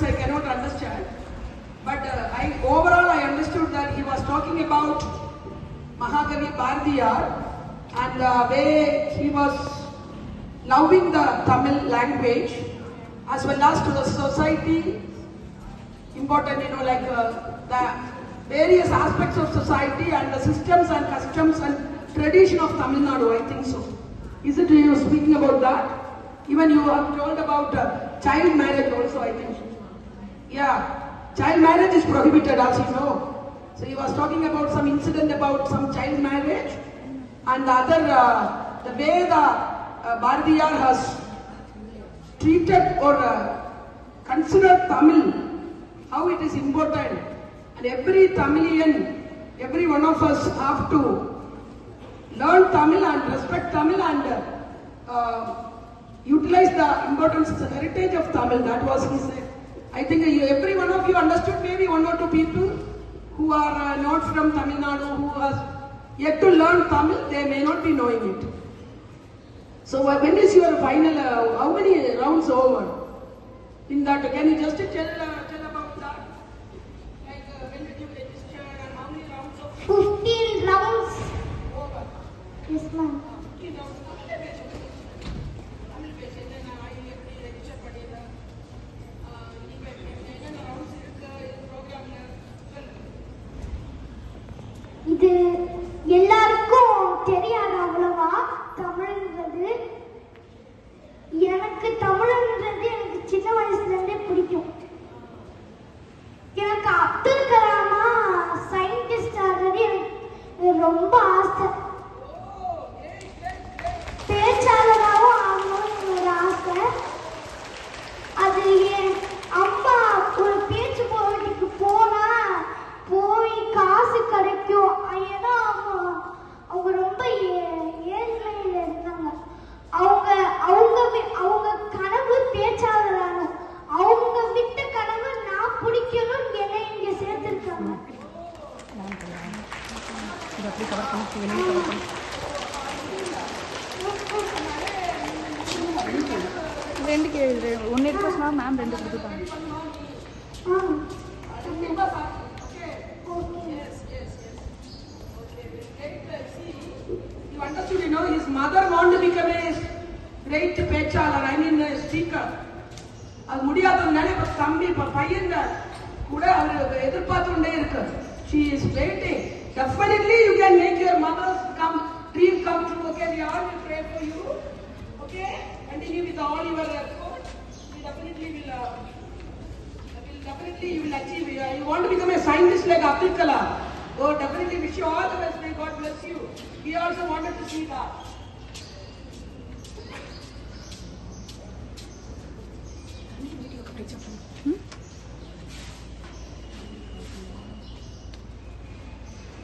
words I cannot understand. But overall I understood that he was talking about Mahakavi Bharatiyar and the way he was loving the Tamil language as well as to the society, important, like the various aspects of society and the systems and customs and tradition of Tamil Nadu, I think so. Isn't you speaking about that? Even you have told about child marriage also, I think so. Yeah, child marriage is prohibited, as you know. So he was talking about some incident about some child marriage and the other, the way the Bharatiyar has treated or considered Tamil, how it is important. And every Tamilian, every one of us have to learn Tamil and respect Tamil and utilize the importance, the heritage of Tamil. That was he said. I think every one of you understood, maybe one or two people who are not from Tamil Nadu, who has yet to learn Tamil, they may not be knowing it. So when is your final, how many rounds over? In that, can you just tell about that? Like when did you register and how many rounds of 15 rounds. over? Yes, ma'am. 15 rounds. இது எல்லாருக்கும் தெரியாது அவ்வளவா தமிழ்ன்றது. எனக்கு தமிழ்ன்றது எனக்கு சின்ன வயசுல இருந்தே பிடிக்கும். எனக்கு அப்துல் கலாமா சயின்டிஸ்ட் ஆகிறது எனக்கு ரொம்ப ஆசை. பேச்சாளராகவும் ஆகணும்னு ஒரு ஆசை. அது என் அம்மா ஒரு பேச்சு போட்டிக்கு போய் காசு கிடைக்கும். ஏன்னா அவங்க ரொம்ப ஏழ்மையில இருந்தாங்க. அவங்க கனவு பேச்சாளராகும். அவங்க விட்ட கனவு நான் பிடிக்கணும் என்னை இங்க சேர்த்திருக்காங்க. ரெண்டுக்கு ஒன்று எடுக்க சொன்னா மேம் ரெண்டு கொடுத்துட்டாங்க. You understood, his mother wanted to become a great pechalar, I mean a speaker. அது முடியாததுனால இப்ப தம்பி பையன் கூட அவர் எதிர்பார்த்துட்டே இருக்கு. She is waiting. Definitely you can make your mother's dream come true. Okay, we all will pray for you. Okay, continue with all your effort. You definitely you will achieve. You want to become a scientist like Abdul Kalam. Oh, definitely wish you all the best. May God bless you. He also wanted to see that.